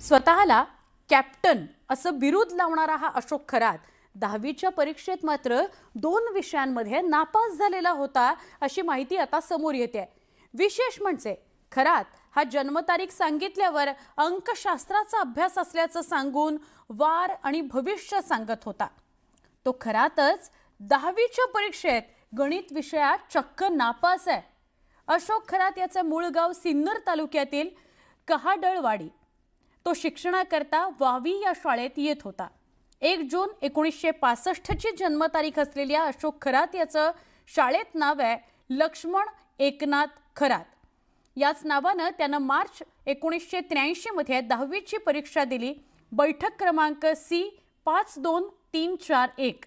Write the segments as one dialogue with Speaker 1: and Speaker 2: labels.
Speaker 1: स्वतःला कॅप्टन असं बिरुद लावणारा हा अशोक खरात 10वीच्या परीक्षेत मात्र 2 विषयांमध्ये नापास झालेला होता अशी माहिती आता समोर येते। विशेष म्हणजे खरात हा जन्मतारीख सांगितल्यावर अंकशास्त्राचा अभ्यास असल्याचं सांगून वार आणि भविष्य सांगत होता। तो खरातच 10वीच्या परीक्षेत गणित विषयात चक्क नापास आहे। अशोक खरात याचे मूळ गाव सिन्नर तालुक्यातील कहाडळवाडी। तो शिक्षणाकरता वावी या शाळेत येत होता। 1 जून 1965 ची जन्मतारीख असलेल्या अशोक खरात याचं शाळेत नाव आहे लक्ष्मण एकनाथ खरात। याच नावाने त्याने मार्च 1983 मध्ये 10वीची परीक्षा दिली। बैठक क्रमांक C 52341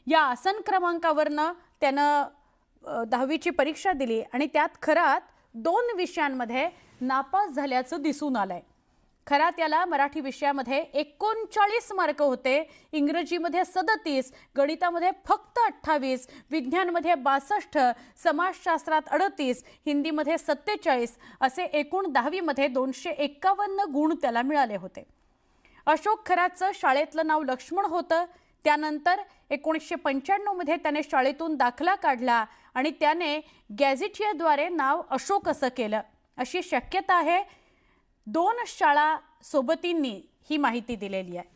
Speaker 1: या आसन क्रमांकावरनं त्याने 10वीची परीक्षा दिली आणि त्यात खरात 2 विषयांमध्ये नापास झाल्याचं दिसून आलंय। खरात याला मराठी विषयामध्ये 39 मार्क होते, इंग्रजीमध्ये 37, गणितामध्ये फक्त 28, विज्ञानमध्ये 62, समाजशास्त्रात 38, हिंदीमध्ये 47 असे एकूण 10वी मध्ये 251 गुण त्याला मिळाले होते। अशोक खरातचं शाळेतलं नाव लक्ष्मण होतं। त्यानंतर 1995 मध्ये त्याने शाळेतून दाखला काढला आणि त्याने गॅझेटियरद्वारे नाव अशोक असं केलं अशी शक्यता आहे। 2 शाळा सोबतींनी ही माहिती दिलेली आहे।